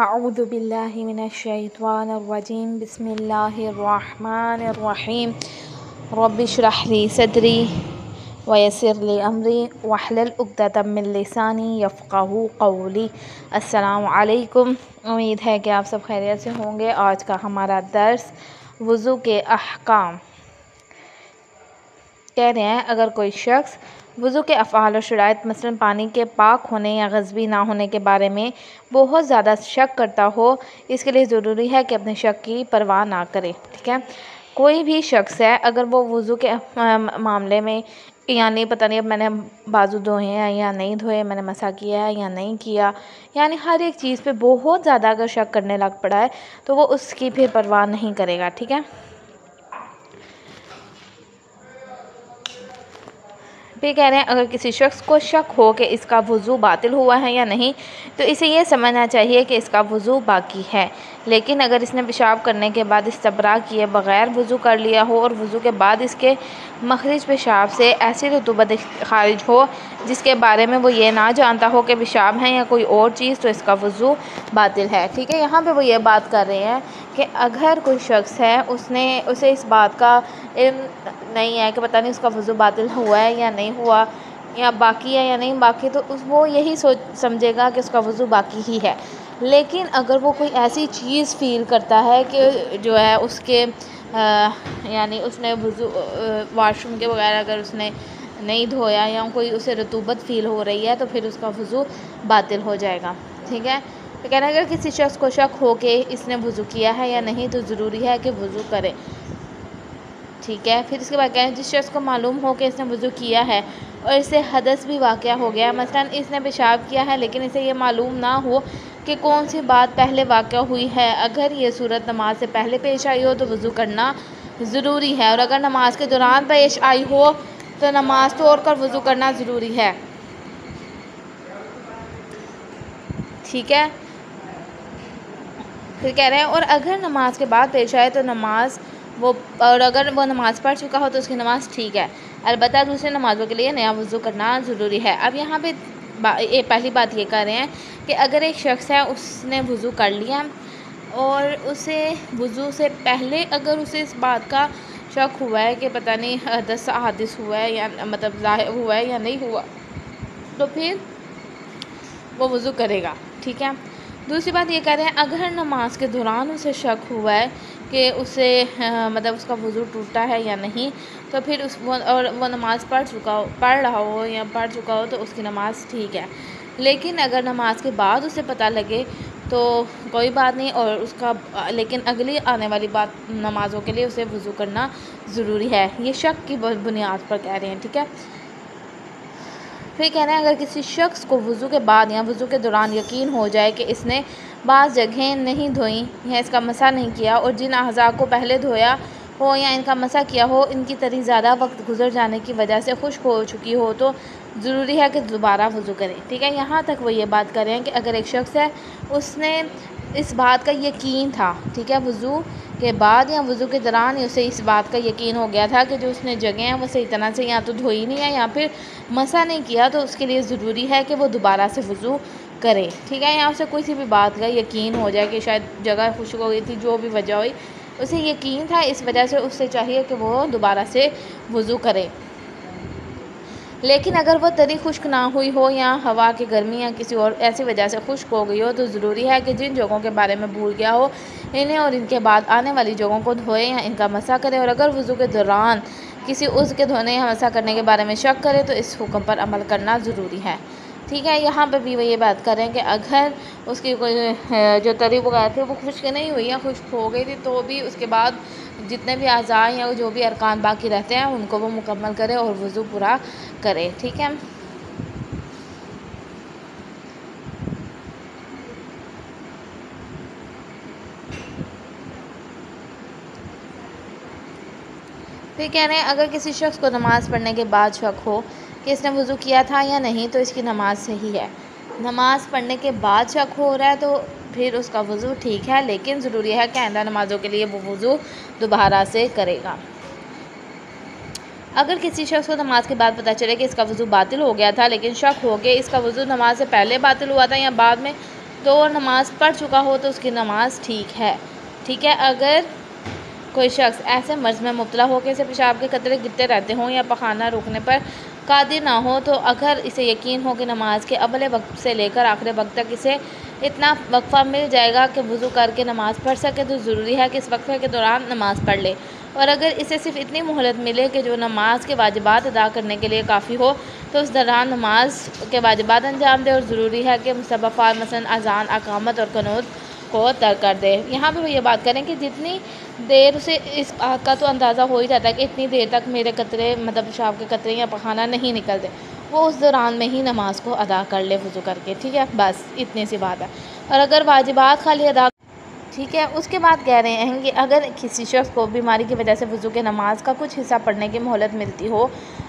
اعوذ باللہ من الشیطان الرجیم بسم اللہ الرحمن الرحیم رب اشرح لی صدری ویسر لی امری واحلل عقدۃ من لسانی یفقہوا قولی۔ السلام علیکم، امید ہے کہ آپ سب خیریت سے ہوں گے۔ آج کا ہمارا درس وضو کے احکام۔ کہہ رہے ہیں اگر کوئی شخص وضو کے افعال اور شرائط مثلاً پانی کے پاک ہونے یا غصبی نہ ہونے کے بارے میں بہت زیادہ شک کرتا ہو، اس کے لیے ضروری ہے کہ اپنے شک کی پرواہ نہ کرے، ٹھیک ہے۔ کوئی بھی شخص ہے اگر وہ وضو کے معاملے میں یعنی پتہ نہیں اب میں نے بازو دھوئے ہیں یا نہیں دھوئے، میں نے مسح کیا ہے یا نہیں کیا، یعنی ہر ایک چیز پہ بہت زیادہ اگر شک کرنے لگ پڑا ہے تو وہ اس کی پھر پرواہ نہیں کرے گا، ٹھیک ہے۔ پھر کہہ رہے ہیں اگر کسی شخص کو شک ہو کہ اس کا وضو باطل ہوا ہے یا نہیں تو اسے یہ سمجھنا چاہیے کہ اس کا وضو باقی ہے، لیکن اگر اس نے پیشاب کرنے کے بعد استبراء کیے بغیر وضو کر لیا ہو اور وضو کے بعد اس کے مخرج پیشاب سے ایسی رطوبت خارج ہو جس کے بارے میں وہ یہ نہ جانتا ہو کہ پیشاب ہے یا کوئی اور چیز، تو اس کا وضو باطل ہے، ٹھیک ہے۔ یہاں پہ وہ یہ بات کر رہے ہیں کہ اگر کوئی شخص ہے اسے اس بات کا علم نہیں ہے کہ پتہ نہیں اس کا وضو باطل ہوا ہے یا نہیں ہوا، یا باقی ہے یا نہیں باقی، تو وہ یہی سمجھے گا کہ اس کا وضو باقی ہی ہے۔ لیکن اگر وہ کوئی ایسی چیز فیل کرتا ہے کہ جو ہے اس کے یعنی اس نے وضو واش روم کے بغیر اگر اس نے نہیں دھویا یا کوئی اسے رطوبت فیل ہو رہی ہے تو پھر اس کا وضو باطل ہو جائے گا، ٹھیک ہے۔ تو کہنا اگر کسی شخص کو شک ہو کہ اس نے وضو کیا ہے یا نہیں تو ضروری ہے کہ وضو کرے، ٹھیک ہے۔ پھر اس کے بعد کہیں جس شخص کو معلوم ہو کہ اس نے وضو کیا ہے اور اس سے حدث بھی واقع ہو گیا، مثلاً اس نے پیشاب کیا ہے لیکن اسے یہ معلوم نہ ہو کہ کون سی بات پہلے واقع ہوئی ہے، اگر یہ صورت نماز سے پہلے پیش آئی ہو تو وضو کرنا ضروری ہے، اور اگر نماز کے دوران پیش آئی ہو تو نماز توڑ کر وضو کرنا ضروری ہے، ٹھیک ہے۔ پھر کہہ رہے ہیں اور اگر نماز کے بعد پیش آئے تو اگر وہ نماز پڑھ چکا ہو تو اس کی نماز ٹھیک ہے، البتہ دوسری نمازوں کے لیے نیا وضو کرنا ضروری ہے۔ اب یہاں پہ پہلی بات یہ کر رہے ہیں کہ اگر ایک شخص ہے اس نے وضو کر لیا اور اسے وضو سے پہلے اگر اسے اس بات کا شک ہوا ہے کہ پتہ نہیں حدث ہوا ہے یا مطلب ظاہر ہوا ہے یا نہیں ہوا، تو پھر وہ وضو کرے گا، ٹھیک ہے۔ دوسری بات یہ کہہ رہے ہیں اگر نماز کے دوران اسے شک ہوا ہے کہ اسے مطلب اس کا وضو ٹوٹا ہے یا نہیں، تو پھر وہ نماز پڑھ رہا ہو یا پڑھ چکا ہو تو اس کی نماز ٹھیک ہے، لیکن اگر نماز کے بعد اسے پتہ لگے تو کوئی بات نہیں، اور لیکن اگلی آنے والی نمازوں کے لیے اسے وضو کرنا ضروری ہے، یہ شک کی بنیاد پر کہہ رہے ہیں، ٹھیک ہے۔ پھر کہہ رہے ہیں اگر کسی شخص کو وضو کے بعد یا وضو کے دوران یقین ہو جائے کہ اس نے بعض جگہیں نہیں دھوئیں یا اس کا مسح نہیں کیا اور جن اعضاء کو پہلے دھویا ہو یا ان کا مسح کیا ہو ان کی طرح زیادہ وقت گزر جانے کی وجہ سے خشک ہو چکی ہو تو ضروری ہے کہ دوبارہ وضو کرے، ٹھیک ہے۔ یہاں تک وہ یہ بات کر رہے ہیں کہ اگر ایک شخص ہے اس نے اس بات کا یقین تھا، ٹھیک ہے، وضو کے بعد یا وضو کے دوران اسے اس بات کا یقین ہو گیا تھا کہ جو اس نے جگہیں ہیں وہ صحیح طرح سے یا تو دھوئی نہیں ہے یا پھر مسح نہیں کیا، تو اس کے لیے ضروری ہے کہ وہ دوبارہ سے وضو کرے، ٹھیک ہے۔ یہاں سے کوئی سی بھی بات کا یقین ہو جائے کہ شاید جگہ خشک ہو گئی تھی، جو بھی وجہ ہوئی اسے یقین تھا، اس وجہ سے اس سے چاہیے کہ وہ دوبارہ سے وضو کرے، لیکن اگر وہ تری خشک نہ ہوئی ہو یا ہوا کی گرمی یا کسی اور ایسی وجہ سے خشک ہو گئی ہو تو ضروری ہے کہ جن جگہوں کے بارے میں بھول گیا ہو انہیں اور ان کے بعد آنے والی جگہوں کو دھوئے یا ان کا مسح کرے، اور اگر وضو کے دوران کسی عضو کے دھونے یا مسح کرنے کے بارے میں شک کرے تو اس حکم پر عمل کرنا ضروری ہے، ٹھیک ہے۔ یہاں پہ بھی وہ یہ بات کر رہے ہیں کہ اگر اس کی کوئی جو تری وغیرہ تھی وہ خشک نہیں ہوئی یا خشک ہو گئی تھی تو بھی اس کے بعد جتنے بھی اعضاء یا جو بھی ارکان باقی رہتے ہیں ان کو وہ مکمل کرے اور وضو پورا کرے، ٹھیک ہے۔ پھر کہہ رہے ہیں اگر کسی شخص کو نماز پڑھنے کے بعد شک ہو کہ اس نے وضو کیا تھا یا نہیں تو اس کی نماز صحیح ہے، نماز پڑھنے کے بعد شک ہو رہا ہے تو پھر اس کا وضو ٹھیک ہے، لیکن ضروری ہے کہ آئندہ نمازوں کے لیے وہ وضو دوبارہ سے کرے گا۔ اگر کسی شخص کو نماز کے بعد پتہ چلے کہ اس کا وضو باطل ہو گیا تھا لیکن شک ہو کہ اس کا وضو نماز سے پہلے باطل ہوا تھا یا بعد میں، تو وہ نماز پڑھ چکا ہو تو اس کی نماز ٹھیک ہے، ٹھیک ہے۔ اگر کوئی شخص ایسے مرض میں مبتلا ہو کہ اسے پیشاب کے قطرے گرتے رہتے ہوں یا پخانہ روکنے پر قادر نہ ہو، تو اگر اسے یقین ہو کہ نماز کے اول وقت سے لے کر آخر وقت تک اسے اتنا وقفہ مل جائے گا کہ وضو کر کے نماز پڑھ سکے، تو ضروری ہے کہ اس وقفے کے دوران نماز پڑھ لے۔ اور اگر اسے صرف اتنی مہلت ملے کہ جو نماز کے واجبات ادا کرنے کے لیے کافی ہو، تو اس دوران نماز کے واجبات انجام دے، اور ضروری ہے کہ مستحبات مثلاً اذان، اقامت اور قنوت کو ترک کر دے۔ یہاں پہ وہ یہ بات کریں کہ جتنی دیر اسے اس بات کا تو اندازہ ہو ہی جاتا ہے کہ اتنی دیر تک میرے قطرے مطلب پیشاب کے قطرے یا پخانہ نہیں نکلتے، وہ اس دوران میں ہی نماز کو ادا کر لے وضو کر کے، ٹھیک ہے، بس اتنی سی بات ہے۔ اور اگر واجبات خالی ادا، ٹھیک ہے، اس کے بعد کہہ رہے ہیں کہ اگر کسی شخص کو بیماری کی وجہ سے وضو کے نماز کا کچھ حصہ پڑھنے کی مہلت ملتی ہو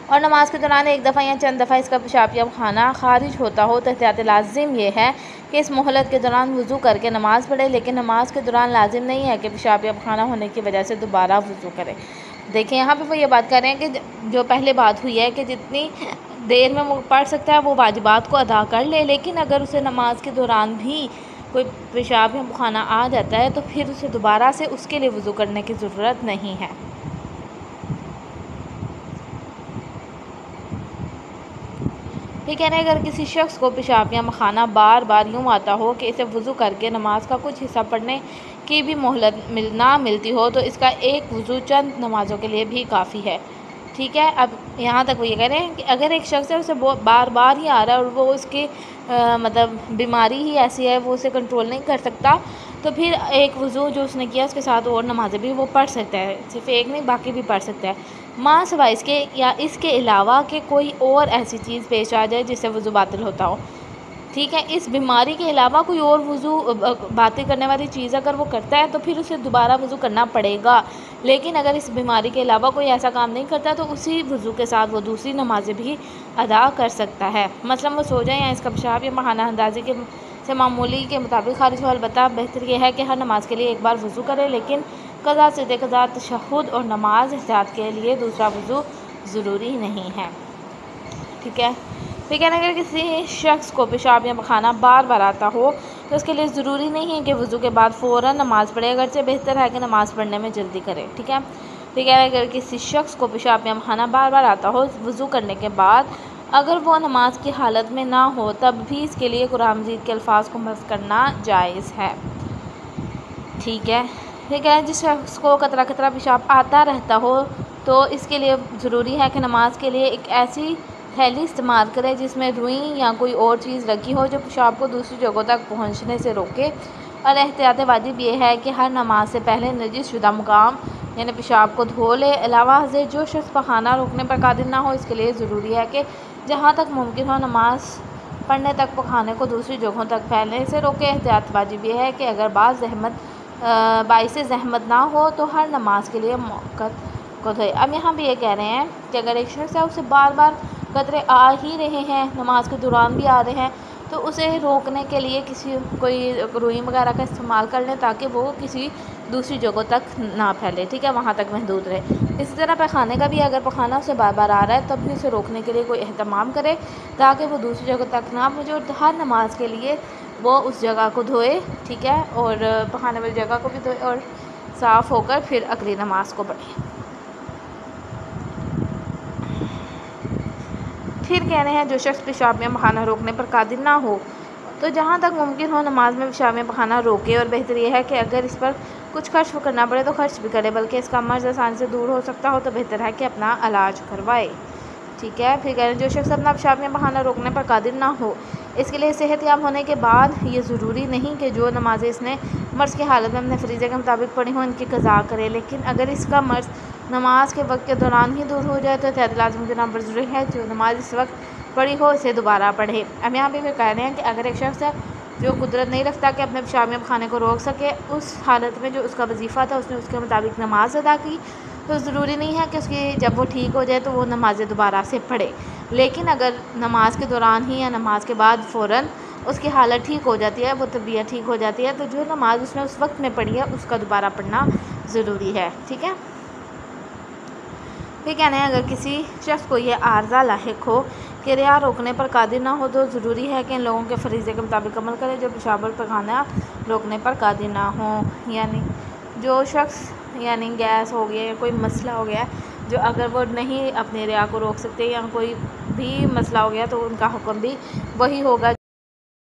اور نماز کے دوران ایک دفعہ یا چند دفعہ اس کا پیشاب یا خانہ خارج ہوتا ہو، تو احتیاط لازم یہ ہے کہ اس مہلت کے دوران وضو کر کے نماز پڑھے، لیکن نماز کے دوران لازم نہیں ہے کہ پیشاب یا خانہ ہونے کی وجہ سے دوبارہ وضو کرے۔ دیکھیں یہاں پہ وہ یہ بات کر رہے ہیں کہ جو پہلے بات ہوئی ہے کہ جتنی دیر میں وہ پڑھ سکتا ہے وہ واجبات کو ادا کر لے، لیکن اگر اسے نماز کے دوران بھی کوئی پیشاب یا خانہ آ جاتا ہے تو پھر اسے دوبارہ سے اس کے لیے وضو کرنے کی ضرورت نہیں ہے۔ یہ کہہ رہے ہیں اگر کسی شخص کو پیشاب یا خانہ بار بار یوں آتا ہو کہ اسے وضو کر کے نماز کا کچھ حصہ پڑھنے کی بھی مہلت نہ ملتی ہو، تو اس کا ایک وضو چند نمازوں کے لیے بھی کافی ہے، ٹھیک ہے۔ اب یہاں تک وہ یہ کہہ رہے ہیں کہ اگر ایک شخص ہے اسے بار بار ہی آ رہا ہے اور وہ اس کی مطلب بیماری ہی ایسی ہے وہ اسے کنٹرول نہیں کر سکتا، تو پھر ایک وضو جو اس نے کیا اس کے ساتھ اور نمازیں بھی وہ پڑھ سکتا ہے، صرف ایک نہیں باقی بھی پڑھ سکتا ہے، ماں سوائے اس کے یا اس کے علاوہ کہ کوئی اور ایسی چیز پیش آ جائے جس سے وضو باطل ہوتا ہو، ٹھیک ہے۔ اس بیماری کے علاوہ کوئی اور وضو باطل کرنے والی چیز اگر وہ کرتا ہے تو پھر اسے دوبارہ وضو کرنا پڑے گا، لیکن اگر اس بیماری کے علاوہ کوئی ایسا کام نہیں کرتا تو اسی وضو کے ساتھ وہ دوسری نمازیں بھی ادا کر سکتا ہے، مثلاً وہ سو جائے یا اس کا پیشاب یا خانہ اندازی سے معمولی کے مطابق خارج ہو۔ البتہ بہتر یہ ہے کہ ہر نماز کے لیے ایک بار وضو کرے، لیکن قضا، سجدے قضا، تشہد اور نماز احتیاط کے لیے دوسرا وضو ضروری نہیں ہے، ٹھیک ہے۔ پھر کہنا ہے کہ کسی شخص کو پیشاب یا خانہ بار بار آتا ہو تو اس کے لیے ضروری نہیں ہے کہ وضو کے بعد فوراً نماز پڑھے، اگرچہ بہتر ہے کہ نماز پڑھنے میں جلدی کرے، ٹھیک ہے۔ پھر کہنا ہے کہ کسی شخص کو پیشاب یا خانہ بار بار آتا ہو وضو کرنے کے بعد اگر وہ نماز کی حالت میں نہ ہو تب بھی اس کے لیے قرآن مجید کے الفاظ کو حفظ کرنا جائز ہے، ٹھیک ہے۔ یہ کہنا ہے جس شخص کو قطرہ قطرہ پیشاب آتا رہتا ہو تو اس کے لیے ضروری ہے کہ نماز کے لیے ایک ایسی تھیلی استعمال کرے جس میں روئی یا کوئی اور چیز رکھی ہو جو پیشاب کو دوسری جگہوں تک پہنچنے سے روکے، اور احتیاط واجب یہ ہے کہ ہر نماز سے پہلے نجس شدہ مقام یعنی پیشاب کو دھو لے۔ علاوہ ازیں جو شخص پخانہ روکنے پر قادر نہ ہو اس کے لیے ضروری ہے کہ جہاں تک ممکن ہو نماز پڑھنے تک پخانے کو دوسری جگہوں تک پھیلنے سے روکے۔ احتیاط واجب یہ ہے کہ اگر باعث زحمت نہ ہو تو ہر نماز کے لیے موقت کو دھوئے۔ اب یہاں بھی یہ کہہ رہے ہیں کہ اگر ایک شخص ہے اسے بار بار قطرے آ ہی رہے ہیں، نماز کے دوران بھی آ رہے ہیں، تو اسے روکنے کے لیے کوئی روئی وغیرہ کا استعمال کر لیں تاکہ وہ کسی دوسری جگہوں تک نہ پھیلے، ٹھیک ہے، وہاں تک محدود رہے۔ اسی طرح پخانے کا بھی اگر پخانہ اسے بار بار آ رہا ہے تب بھی اسے روکنے کے لیے کوئی اہتمام کرے تاکہ وہ دوسری جگہ تک نہ پہنچے، اور ہر نماز کے لیے وہ اس جگہ کو دھوئے، ٹھیک ہے، اور پخانے والی جگہ کو بھی دھوئے اور صاف ہو کر پھر اگلی نماز کو پڑھے۔ پھر کہہ رہے ہیں جو شخص پیشاب یا خانہ روکنے پر قادر نہ ہو تو جہاں تک ممکن ہو نماز میں پیشاب یا خانہ روکے، اور بہتر یہ ہے کہ اگر اس پر کچھ خرچ کرنا پڑے تو خرچ بھی کرے، بلکہ اس کا مرض آسانی سے دور ہو سکتا ہو تو بہتر ہے کہ اپنا علاج کروائے، ٹھیک ہے۔ پھر کہہ رہے ہیں جو شخص اپنا پیشاب یا خانہ روکنے پر قادر نہ ہو اس کے لیے صحت یاب ہونے کے بعد یہ ضروری نہیں کہ جو نمازیں اس نے مرض کی حالت میں اپنے فریضے کے مطابق پڑھی ہوں ان کی قضا کرے، لیکن اگر اس کا مرض نماز کے وقت کے دوران ہی دور ہو جائے تو احتیاط لازم کے نام پر ضروری ہے جو نماز اس وقت پڑھی ہو اسے دوبارہ پڑھے۔ اب یہاں بھی کہہ رہے ہیں کہ اگر ایک شخص ہے جو قدرت نہیں رکھتا کہ اپنے پیشاب یا خانے کو روک سکے، اس حالت میں جو اس کا وظیفہ تھا اس نے اس کے مطابق نماز ادا کی، تو ضروری نہیں ہے کہ اس کی جب وہ ٹھیک ہو جائے تو وہ نمازیں دوبارہ سے پڑھے، لیکن اگر نماز کے دوران ہی یا نماز کے بعد فوراً اس کی حالت ٹھیک ہو جاتی ہے، وہ طبیعت ٹھیک ہو جاتی ہے، تو جو نماز اس نے اس وقت میں پڑھی ہے اس کا دوبارہ پڑھنا ضروری ہے، ٹھیک ہے۔ پھر کہنا ہے اگر کسی شخص کو یہ عارضہ لاحق ہو کہ ریا روکنے پر قادر نہ ہو تو ضروری ہے کہ ان لوگوں کے فریضے کے مطابق عمل کرے جو پیشاب اور پخانہ روکنے پر قادر نہ ہوں۔ یعنی جو شخص یعنی گیس ہو گیا یا کوئی مسئلہ ہو گیا جو اگر وہ نہیں اپنے ریا کو روک سکتے یا کوئی بھی مسئلہ ہو گیا تو ان کا حکم بھی وہی ہوگا